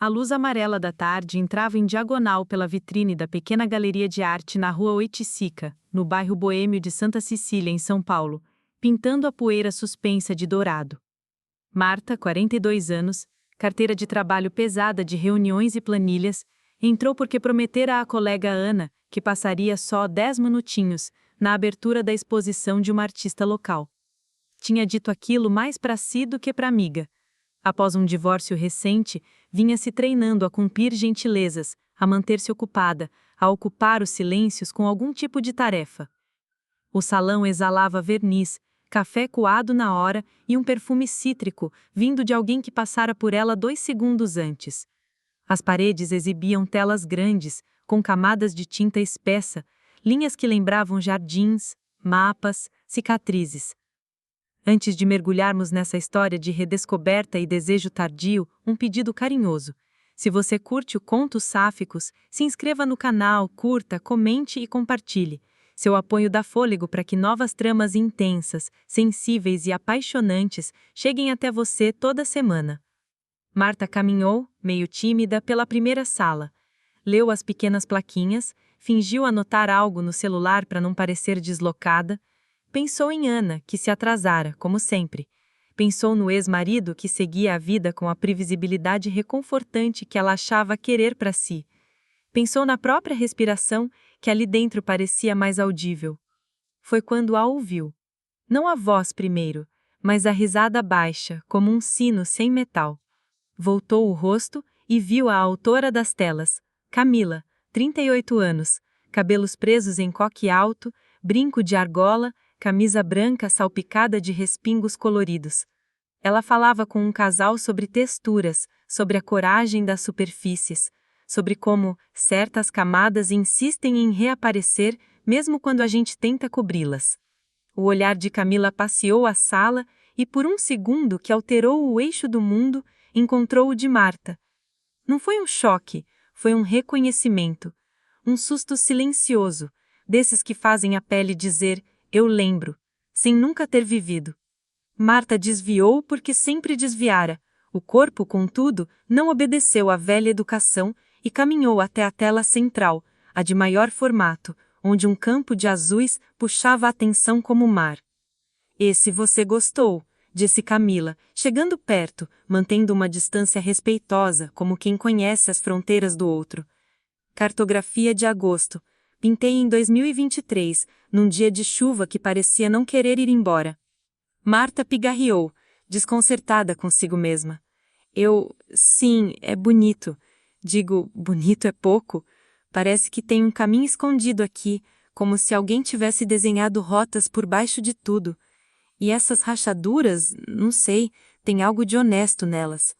A luz amarela da tarde entrava em diagonal pela vitrine da pequena galeria de arte na rua Oiticica, no bairro boêmio de Santa Cecília, em São Paulo, pintando a poeira suspensa de dourado. Marta, 42 anos, carteira de trabalho pesada de reuniões e planilhas, entrou porque prometera à colega Ana que passaria só 10 minutinhos na abertura da exposição de uma artista local. Tinha dito aquilo mais para si do que para amiga. Após um divórcio recente, vinha se treinando a cumprir gentilezas, a manter-se ocupada, a ocupar os silêncios com algum tipo de tarefa. O salão exalava verniz, café coado na hora e um perfume cítrico, vindo de alguém que passara por ela 2 segundos antes. As paredes exibiam telas grandes, com camadas de tinta espessa, linhas que lembravam jardins, mapas, cicatrizes. Antes de mergulharmos nessa história de redescoberta e desejo tardio, um pedido carinhoso. Se você curte o Contos Sáficos, se inscreva no canal, curta, comente e compartilhe. Seu apoio dá fôlego para que novas tramas intensas, sensíveis e apaixonantes cheguem até você toda semana. Marta caminhou, meio tímida, pela primeira sala. Leu as pequenas plaquinhas, fingiu anotar algo no celular para não parecer deslocada. Pensou em Ana, que se atrasara, como sempre. Pensou no ex-marido que seguia a vida com a previsibilidade reconfortante que ela achava querer para si. Pensou na própria respiração, que ali dentro parecia mais audível. Foi quando a ouviu. Não a voz primeiro, mas a risada baixa, como um sino sem metal. Voltou o rosto e viu a autora das telas, Camila, 38 anos, cabelos presos em coque alto, brinco de argola, camisa branca salpicada de respingos coloridos. Ela falava com um casal sobre texturas, sobre a coragem das superfícies, sobre como certas camadas insistem em reaparecer mesmo quando a gente tenta cobri-las. O olhar de Camila passeou a sala e, por um segundo que alterou o eixo do mundo, encontrou o de Marta. Não foi um choque, foi um reconhecimento, um susto silencioso, desses que fazem a pele dizer "eu lembro", sem nunca ter vivido. Marta desviou porque sempre desviara. O corpo, contudo, não obedeceu à velha educação e caminhou até a tela central, a de maior formato, onde um campo de azuis puxava a atenção como mar. "Esse você gostou", disse Camila, chegando perto, mantendo uma distância respeitosa, como quem conhece as fronteiras do outro. Cartografia de agosto. Pintei em 2023, num dia de chuva que parecia não querer ir embora. Marta pigarreou, desconcertada consigo mesma. Sim, é bonito. Digo, bonito é pouco. Parece que tem um caminho escondido aqui, como se alguém tivesse desenhado rotas por baixo de tudo. E essas rachaduras, não sei, tem algo de honesto nelas.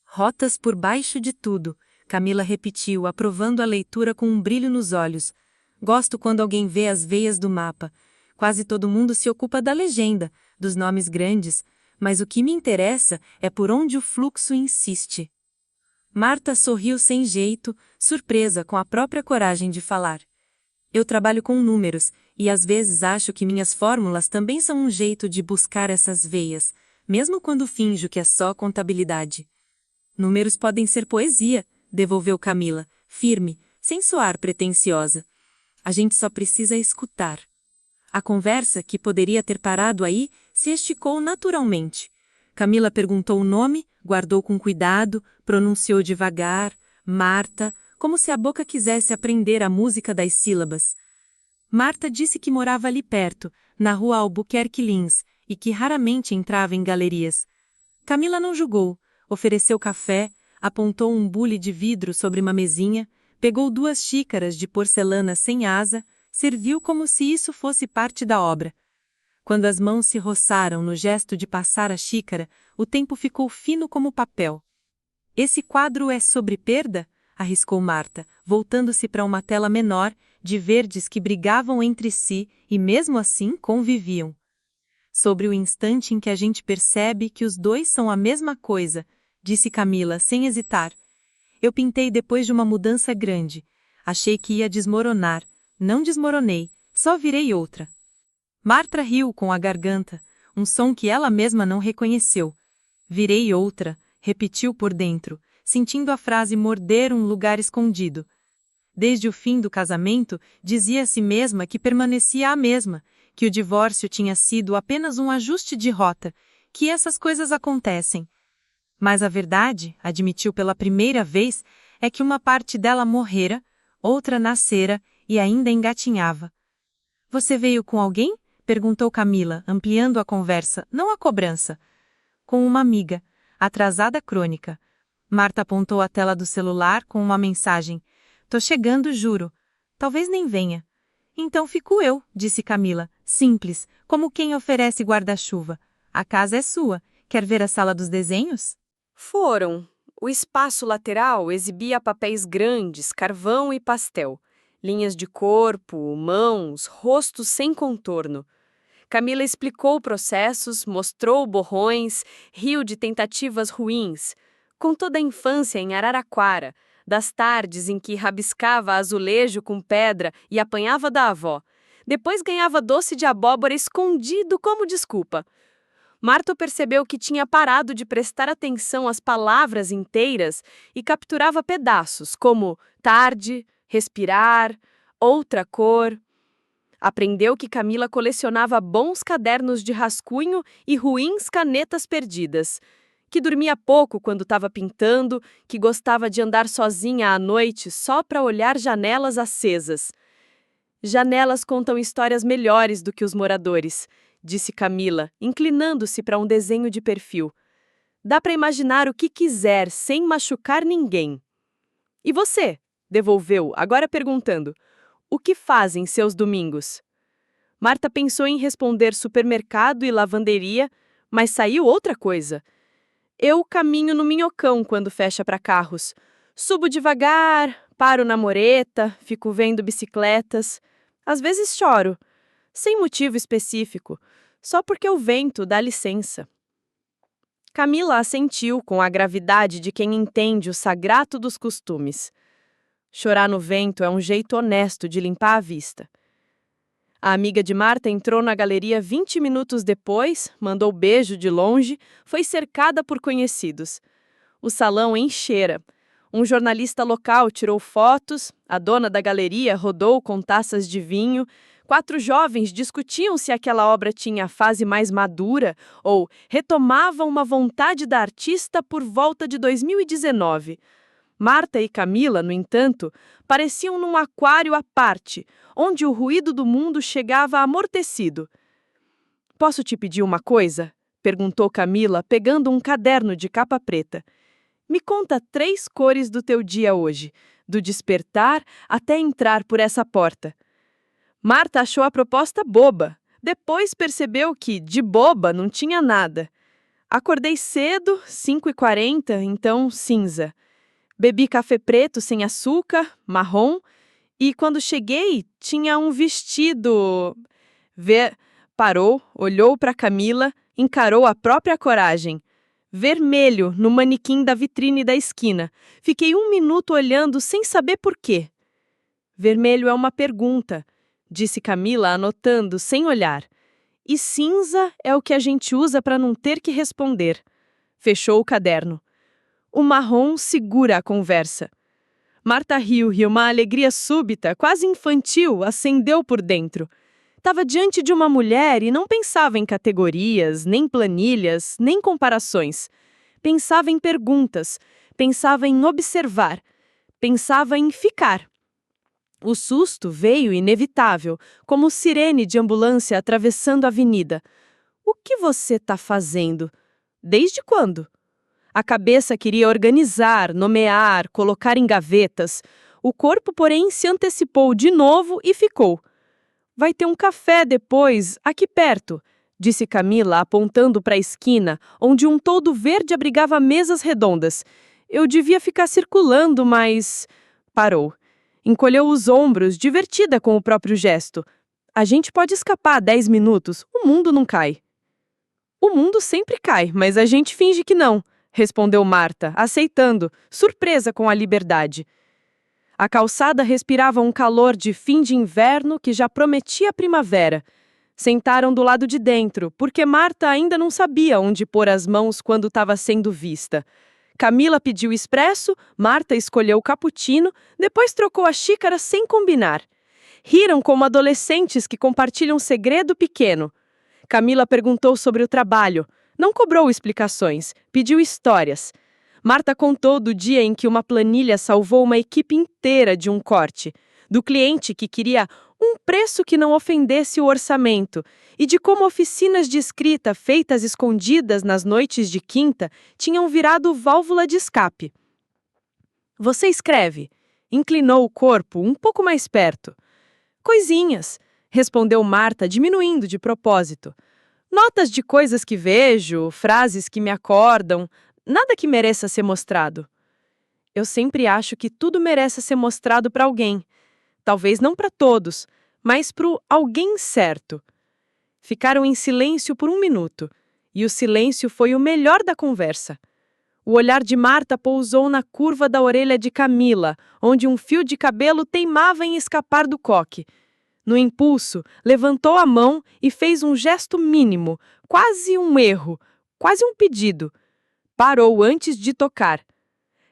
Rotas por baixo de tudo, Camila repetiu, aprovando a leitura com um brilho nos olhos. Gosto quando alguém vê as veias do mapa. Quase todo mundo se ocupa da legenda, dos nomes grandes, mas o que me interessa é por onde o fluxo insiste. Marta sorriu sem jeito, surpresa com a própria coragem de falar. Eu trabalho com números, e às vezes acho que minhas fórmulas também são um jeito de buscar essas veias, mesmo quando finjo que é só contabilidade. Números podem ser poesia, devolveu Camila, firme, sem soar pretensiosa. A gente só precisa escutar. A conversa, que poderia ter parado aí, se esticou naturalmente. Camila perguntou o nome, guardou com cuidado, pronunciou devagar, Marta, como se a boca quisesse aprender a música das sílabas. Marta disse que morava ali perto, na rua Albuquerque Lins, e que raramente entrava em galerias. Camila não julgou, ofereceu café, apontou um bule de vidro sobre uma mesinha, pegou 2 xícaras de porcelana sem asa, serviu como se isso fosse parte da obra. Quando as mãos se roçaram no gesto de passar a xícara, o tempo ficou fino como papel. Esse quadro é sobre perda? Arriscou Marta, voltando-se para uma tela menor, de verdes que brigavam entre si e mesmo assim conviviam. Sobre o instante em que a gente percebe que os dois são a mesma coisa, disse Camila, sem hesitar. Eu pintei depois de uma mudança grande. Achei que ia desmoronar. Não desmoronei, só virei outra. Marta riu com a garganta, um som que ela mesma não reconheceu. Virei outra, repetiu por dentro, sentindo a frase morder um lugar escondido. Desde o fim do casamento, dizia a si mesma que permanecia a mesma, que o divórcio tinha sido apenas um ajuste de rota, que essas coisas acontecem. Mas a verdade, admitiu pela primeira vez, é que uma parte dela morrera, outra nascera e ainda engatinhava. Você veio com alguém? Perguntou Camila, ampliando a conversa, não a cobrança. Com uma amiga, atrasada crônica. Marta apontou a tela do celular com uma mensagem. Tô chegando, juro. Talvez nem venha. Então fico eu, disse Camila, simples, como quem oferece guarda-chuva. A casa é sua. Quer ver a sala dos desenhos? Foram. O espaço lateral exibia papéis grandes, carvão e pastel. Linhas de corpo, mãos, rostos sem contorno. Camila explicou processos, mostrou borrões, riu de tentativas ruins. Contou da infância em Araraquara, das tardes em que rabiscava azulejo com pedra e apanhava da avó. Depois ganhava doce de abóbora escondido como desculpa. Marta percebeu que tinha parado de prestar atenção às palavras inteiras e capturava pedaços, como tarde, respirar, outra cor. Aprendeu que Camila colecionava bons cadernos de rascunho e ruins canetas perdidas, que dormia pouco quando estava pintando, que gostava de andar sozinha à noite só para olhar janelas acesas. Janelas contam histórias melhores do que os moradores, disse Camila, inclinando-se para um desenho de perfil. Dá para imaginar o que quiser sem machucar ninguém. E você? Devolveu, agora perguntando. O que fazem seus domingos? Marta pensou em responder supermercado e lavanderia, mas saiu outra coisa. Eu caminho no minhocão quando fecha para carros. Subo devagar, paro na mureta, fico vendo bicicletas. Às vezes choro, sem motivo específico, só porque o vento dá licença. Camila assentiu com a gravidade de quem entende o sagrado dos costumes. Chorar no vento é um jeito honesto de limpar a vista. A amiga de Marta entrou na galeria 20 minutos depois, mandou beijo de longe, foi cercada por conhecidos. O salão enchera. Um jornalista local tirou fotos, a dona da galeria rodou com taças de vinho, 4 jovens discutiam se aquela obra tinha a fase mais madura ou retomavam uma vontade da artista por volta de 2019. Marta e Camila, no entanto, pareciam num aquário à parte, onde o ruído do mundo chegava amortecido. Posso te pedir uma coisa? Perguntou Camila, pegando um caderno de capa preta. Me conta 3 cores do teu dia hoje, do despertar até entrar por essa porta. Marta achou a proposta boba. Depois percebeu que, de boba, não tinha nada. Acordei cedo, 5h40, então cinza. Bebi café preto sem açúcar, marrom, e quando cheguei, tinha um vestido... Parou, olhou para Camila, encarou a própria coragem. Vermelho, no manequim da vitrine da esquina. Fiquei 1 minuto olhando sem saber por quê. Vermelho é uma pergunta, disse Camila, anotando, sem olhar. E cinza é o que a gente usa para não ter que responder. Fechou o caderno. O marrom segura a conversa. Marta riu e uma alegria súbita, quase infantil, acendeu por dentro. Estava diante de uma mulher e não pensava em categorias, nem planilhas, nem comparações. Pensava em perguntas, pensava em observar, pensava em ficar. O susto veio inevitável, como sirene de ambulância atravessando a avenida. O que você está fazendo? Desde quando? A cabeça queria organizar, nomear, colocar em gavetas. O corpo, porém, se antecipou de novo e ficou. Vai ter um café depois, aqui perto, disse Camila, apontando para a esquina, onde um toldo verde abrigava mesas redondas. Eu devia ficar circulando, mas... Parou. Encolheu os ombros, divertida com o próprio gesto. A gente pode escapar 10 minutos, o mundo não cai. O mundo sempre cai, mas a gente finge que não, respondeu Marta, aceitando, surpresa com a liberdade. A calçada respirava um calor de fim de inverno que já prometia primavera. Sentaram do lado de dentro, porque Marta ainda não sabia onde pôr as mãos quando estava sendo vista. Camila pediu expresso, Marta escolheu o cappuccino, depois trocou a xícara sem combinar. Riram como adolescentes que compartilham um segredo pequeno. Camila perguntou sobre o trabalho. Não cobrou explicações, pediu histórias. Marta contou do dia em que uma planilha salvou uma equipe inteira de um corte, do cliente que queria um preço que não ofendesse o orçamento e de como oficinas de escrita feitas escondidas nas noites de quinta tinham virado válvula de escape. Você escreve? Inclinou o corpo um pouco mais perto. Coisinhas, respondeu Marta, diminuindo de propósito. Notas de coisas que vejo, frases que me acordam, nada que mereça ser mostrado. Eu sempre acho que tudo merece ser mostrado para alguém. Talvez não para todos, mas para o alguém certo. Ficaram em silêncio por 1 minuto, e o silêncio foi o melhor da conversa. O olhar de Marta pousou na curva da orelha de Camila, onde um fio de cabelo teimava em escapar do coque. No impulso, levantou a mão e fez um gesto mínimo, quase um erro, quase um pedido. Parou antes de tocar.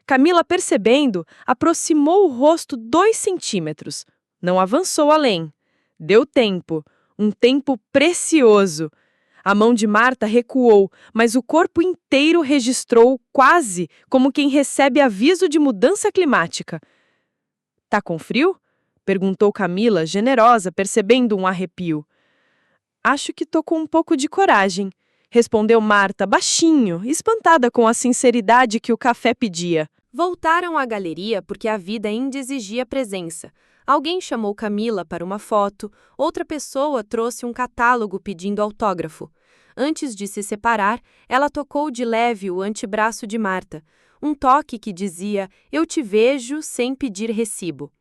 Camila, percebendo, aproximou o rosto 2 centímetros. Não avançou além. Deu tempo, um tempo precioso. A mão de Marta recuou, mas o corpo inteiro registrou quase como quem recebe aviso de mudança climática. Tá com frio? Perguntou Camila, generosa, percebendo um arrepio. Acho que tô com um pouco de coragem, respondeu Marta, baixinho, espantada com a sinceridade que o café pedia. Voltaram à galeria porque a vida ainda exigia presença. Alguém chamou Camila para uma foto, outra pessoa trouxe um catálogo pedindo autógrafo. Antes de se separar, ela tocou de leve o antebraço de Marta, um toque que dizia, eu te vejo sem pedir recibo.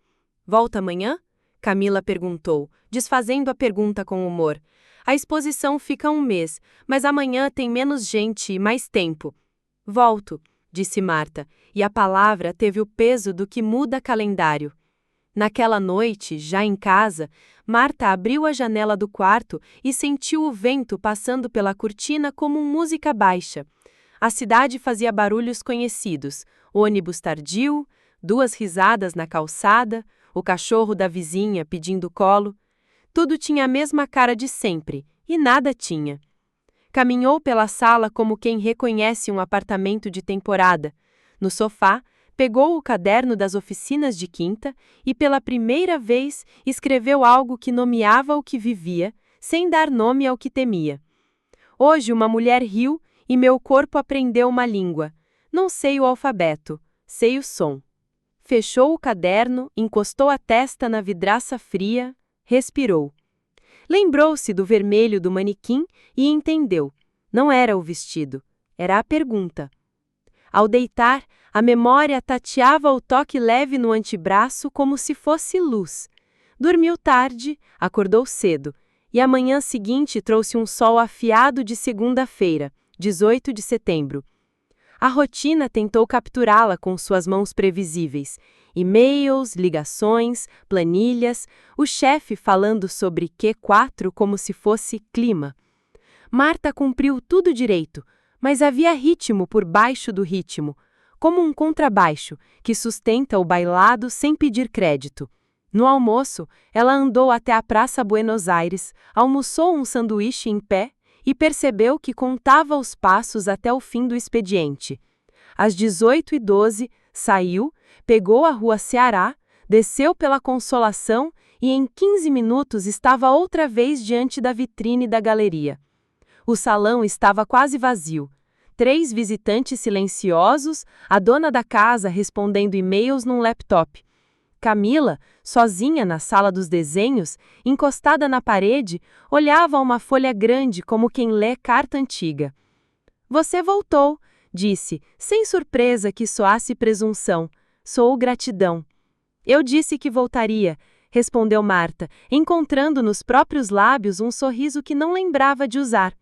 Volta amanhã? Camila perguntou, desfazendo a pergunta com humor. A exposição fica 1 mês, mas amanhã tem menos gente e mais tempo. Volto, disse Marta, e a palavra teve o peso do que muda calendário. Naquela noite, já em casa, Marta abriu a janela do quarto e sentiu o vento passando pela cortina como música baixa. A cidade fazia barulhos conhecidos, ônibus tardio, 2 risadas na calçada, o cachorro da vizinha pedindo colo. Tudo tinha a mesma cara de sempre, e nada tinha. Caminhou pela sala como quem reconhece um apartamento de temporada. No sofá, pegou o caderno das oficinas de quinta e, pela primeira vez, escreveu algo que nomeava o que vivia, sem dar nome ao que temia. Hoje uma mulher riu e meu corpo aprendeu uma língua. Não sei o alfabeto, sei o som. Fechou o caderno, encostou a testa na vidraça fria, respirou. Lembrou-se do vermelho do manequim e entendeu. Não era o vestido, era a pergunta. Ao deitar, a memória tateava o toque leve no antebraço como se fosse luz. Dormiu tarde, acordou cedo, e a manhã seguinte trouxe um sol afiado de segunda-feira, 18 de setembro. A rotina tentou capturá-la com suas mãos previsíveis. E-mails, ligações, planilhas, o chefe falando sobre Q4 como se fosse clima. Marta cumpriu tudo direito, mas havia ritmo por baixo do ritmo, como um contrabaixo que sustenta o bailado sem pedir crédito. No almoço, ela andou até a Praça Buenos Aires, almoçou um sanduíche em pé e percebeu que contava os passos até o fim do expediente. Às 18h12, saiu, pegou a Rua Ceará, desceu pela Consolação e em 15 minutos estava outra vez diante da vitrine da galeria. O salão estava quase vazio. 3 visitantes silenciosos, a dona da casa respondendo e-mails num laptop. Camila, sozinha na sala dos desenhos, encostada na parede, olhava uma folha grande como quem lê carta antiga. Você voltou, disse, sem surpresa que soasse presunção. Sou gratidão. Eu disse que voltaria, respondeu Marta, encontrando nos próprios lábios um sorriso que não lembrava de usar.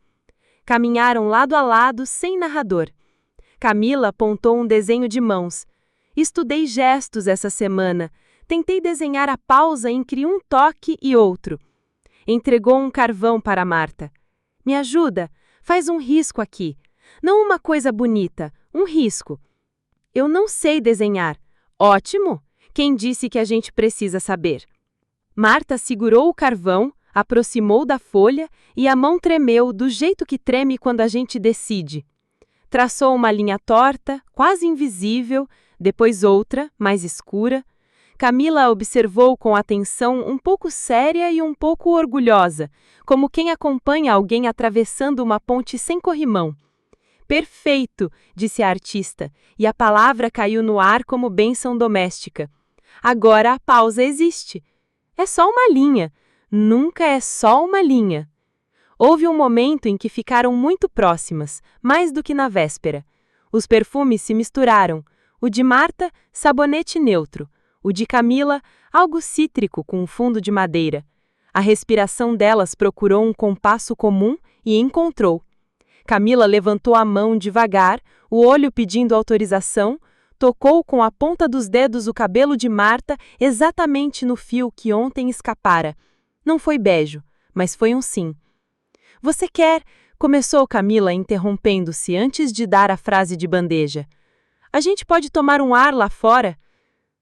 Caminharam lado a lado, sem narrador. Camila apontou um desenho de mãos. Estudei gestos essa semana. Tentei desenhar a pausa entre um toque e outro. Entregou um carvão para Marta. Me ajuda? Faz um risco aqui. Não uma coisa bonita, um risco. Eu não sei desenhar. Ótimo! Quem disse que a gente precisa saber? Marta segurou o carvão, aproximou da folha e a mão tremeu do jeito que treme quando a gente decide. Traçou uma linha torta, quase invisível, depois outra, mais escura. Camila observou com atenção, um pouco séria e um pouco orgulhosa, como quem acompanha alguém atravessando uma ponte sem corrimão. Perfeito, disse a artista, e a palavra caiu no ar como bênção doméstica. Agora a pausa existe. É só uma linha. Nunca é só uma linha. Houve um momento em que ficaram muito próximas, mais do que na véspera. Os perfumes se misturaram. O de Marta, sabonete neutro. O de Camila, algo cítrico com um fundo de madeira. A respiração delas procurou um compasso comum e encontrou. Camila levantou a mão devagar, o olho pedindo autorização, tocou com a ponta dos dedos o cabelo de Marta exatamente no fio que ontem escapara. Não foi beijo, mas foi um sim. Você quer? Começou Camila interrompendo-se antes de dar a frase de bandeja. A gente pode tomar um ar lá fora?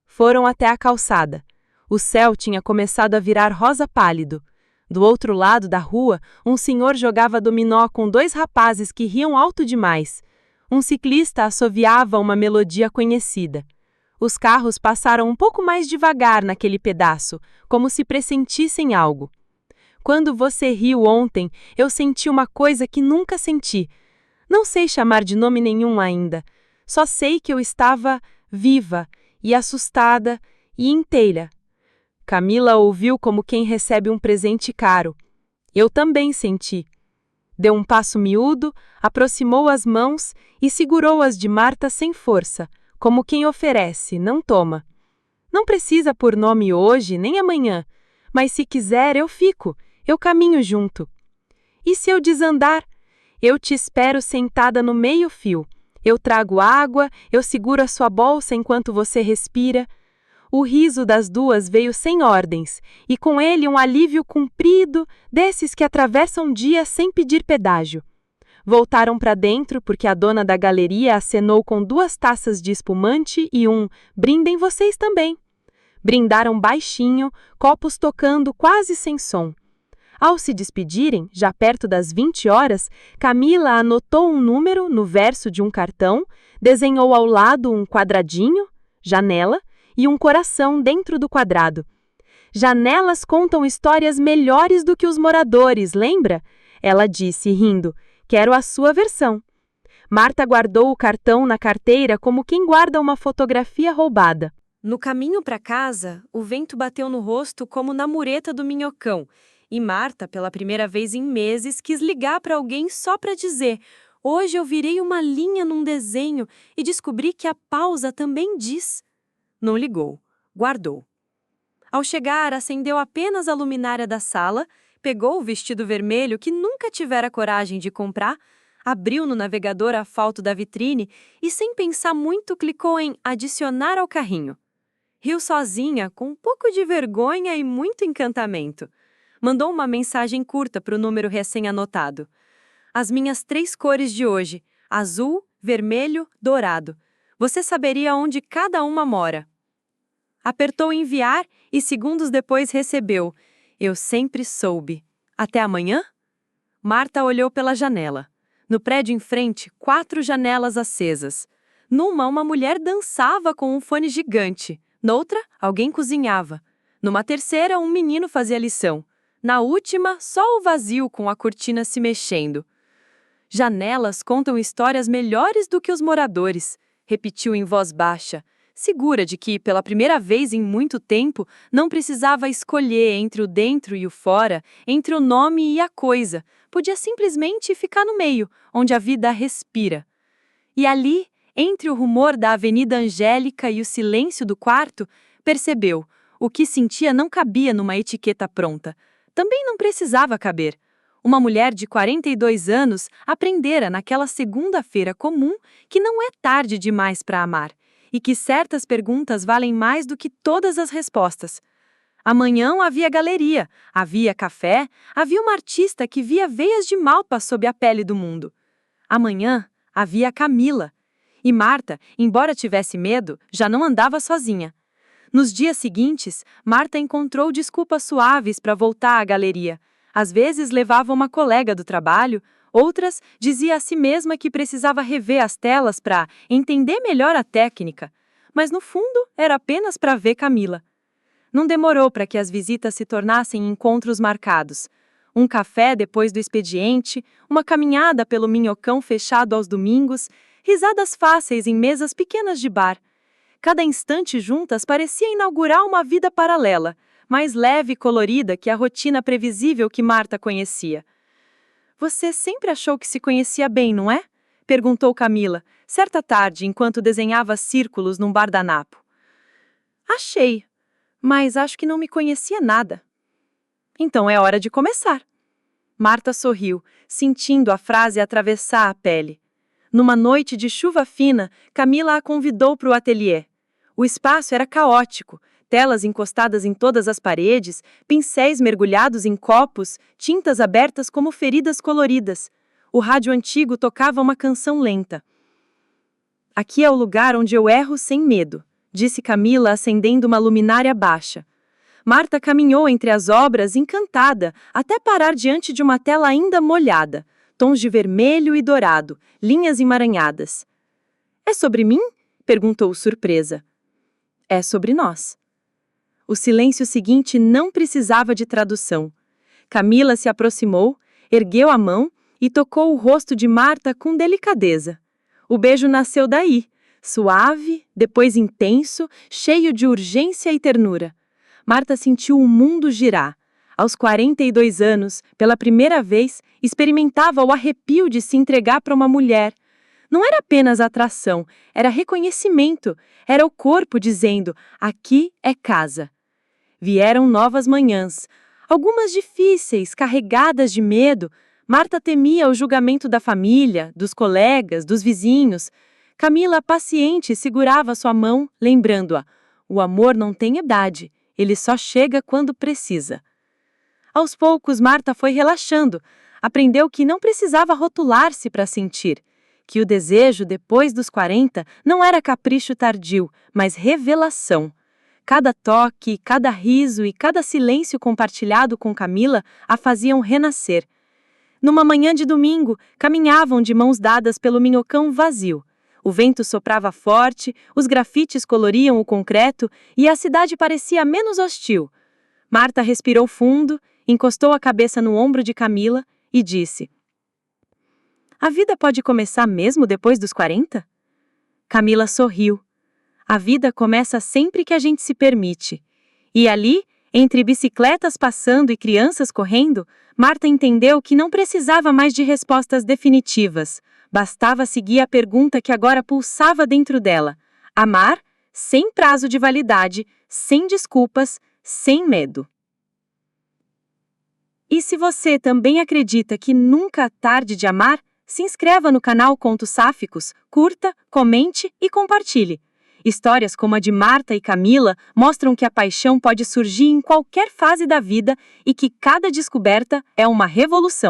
Foram até a calçada. O céu tinha começado a virar rosa pálido. Do outro lado da rua, um senhor jogava dominó com 2 rapazes que riam alto demais. Um ciclista assoviava uma melodia conhecida. Os carros passaram um pouco mais devagar naquele pedaço, como se pressentissem algo. Quando você riu ontem, eu senti uma coisa que nunca senti. Não sei chamar de nome nenhum ainda. Só sei que eu estava viva e assustada e inteira. Camila ouviu como quem recebe um presente caro. Eu também senti. Deu um passo miúdo, aproximou as mãos e segurou-as de Marta sem força, como quem oferece, não toma. Não precisa por nome hoje nem amanhã, mas se quiser eu fico. Eu caminho junto. E se eu desandar? Eu te espero sentada no meio-fio. Eu trago água, eu seguro a sua bolsa enquanto você respira. O riso das duas veio sem ordens, e com ele um alívio comprido, desses que atravessam dia sem pedir pedágio. Voltaram para dentro porque a dona da galeria acenou com 2 taças de espumante e brindem vocês também. Brindaram baixinho, copos tocando quase sem som. Ao se despedirem, já perto das 20 horas, Camila anotou um número no verso de um cartão, desenhou ao lado um quadradinho, janela, e um coração dentro do quadrado. Janelas contam histórias melhores do que os moradores, lembra? Ela disse, rindo. Quero a sua versão. Marta guardou o cartão na carteira como quem guarda uma fotografia roubada. No caminho para casa, o vento bateu no rosto como na mureta do minhocão, e Marta, pela primeira vez em meses, quis ligar para alguém só para dizer: hoje eu virei uma linha num desenho e descobri que a pausa também diz. Não ligou, guardou. Ao chegar, acendeu apenas a luminária da sala, pegou o vestido vermelho que nunca tivera coragem de comprar, abriu no navegador a foto da vitrine e, sem pensar muito, clicou em adicionar ao carrinho. Riu sozinha, com um pouco de vergonha e muito encantamento. Mandou uma mensagem curta para o número recém-anotado. As minhas 3 cores de hoje, azul, vermelho, dourado. Você saberia onde cada uma mora. Apertou enviar e segundos depois recebeu. Eu sempre soube. Até amanhã? Marta olhou pela janela. No prédio em frente, 4 janelas acesas. Numa, uma mulher dançava com um fone gigante. Noutra, alguém cozinhava. Numa terceira, um menino fazia lição. Na última, só o vazio com a cortina se mexendo. Janelas contam histórias melhores do que os moradores, repetiu em voz baixa, segura de que, pela primeira vez em muito tempo, não precisava escolher entre o dentro e o fora, entre o nome e a coisa. Podia simplesmente ficar no meio, onde a vida respira. E ali, entre o rumor da Avenida Angélica e o silêncio do quarto, percebeu, o que sentia não cabia numa etiqueta pronta. Também não precisava caber. Uma mulher de 42 anos aprendera naquela segunda-feira comum que não é tarde demais para amar e que certas perguntas valem mais do que todas as respostas. Amanhã havia galeria, havia café, havia uma artista que via veias de malpa sob a pele do mundo. Amanhã havia Camila. E Marta, embora tivesse medo, já não andava sozinha. Nos dias seguintes, Marta encontrou desculpas suaves para voltar à galeria. Às vezes levava uma colega do trabalho, outras dizia a si mesma que precisava rever as telas para entender melhor a técnica. Mas no fundo, era apenas para ver Camila. Não demorou para que as visitas se tornassem encontros marcados. Um café depois do expediente, uma caminhada pelo minhocão fechado aos domingos, risadas fáceis em mesas pequenas de bar. Cada instante juntas parecia inaugurar uma vida paralela, mais leve e colorida que a rotina previsível que Marta conhecia. Você sempre achou que se conhecia bem, não é? Perguntou Camila, certa tarde, enquanto desenhava círculos num guardanapo. Achei, mas acho que não me conhecia nada. Então é hora de começar. Marta sorriu, sentindo a frase atravessar a pele. Numa noite de chuva fina, Camila a convidou para o ateliê. O espaço era caótico, telas encostadas em todas as paredes, pincéis mergulhados em copos, tintas abertas como feridas coloridas. O rádio antigo tocava uma canção lenta. Aqui é o lugar onde eu erro sem medo, disse Camila acendendo uma luminária baixa. Marta caminhou entre as obras encantada, até parar diante de uma tela ainda molhada, tons de vermelho e dourado, linhas emaranhadas. É sobre mim? Perguntou surpresa. É sobre nós. O silêncio seguinte não precisava de tradução. Camila se aproximou, ergueu a mão e tocou o rosto de Marta com delicadeza. O beijo nasceu daí, suave, depois intenso, cheio de urgência e ternura. Marta sentiu o mundo girar. Aos 42 anos, pela primeira vez, experimentava o arrepio de se entregar para uma mulher. Não era apenas atração, era reconhecimento. Era o corpo dizendo, aqui é casa. Vieram novas manhãs, algumas difíceis, carregadas de medo. Marta temia o julgamento da família, dos colegas, dos vizinhos. Camila, paciente, segurava sua mão, lembrando-a, o amor não tem idade. Ele só chega quando precisa. Aos poucos, Marta foi relaxando. Aprendeu que não precisava rotular-se para sentir. Que o desejo, depois dos 40, não era capricho tardio, mas revelação. Cada toque, cada riso e cada silêncio compartilhado com Camila a faziam renascer. Numa manhã de domingo, caminhavam de mãos dadas pelo minhocão vazio. O vento soprava forte, os grafites coloriam o concreto e a cidade parecia menos hostil. Marta respirou fundo, encostou a cabeça no ombro de Camila e disse: A vida pode começar mesmo depois dos 40? Camila sorriu. A vida começa sempre que a gente se permite. E ali, entre bicicletas passando e crianças correndo, Marta entendeu que não precisava mais de respostas definitivas. Bastava seguir a pergunta que agora pulsava dentro dela. Amar, sem prazo de validade, sem desculpas, sem medo. E se você também acredita que nunca é tarde de amar, se inscreva no canal Contos Sáficos, curta, comente e compartilhe. Histórias como a de Marta e Camila mostram que a paixão pode surgir em qualquer fase da vida e que cada descoberta é uma revolução.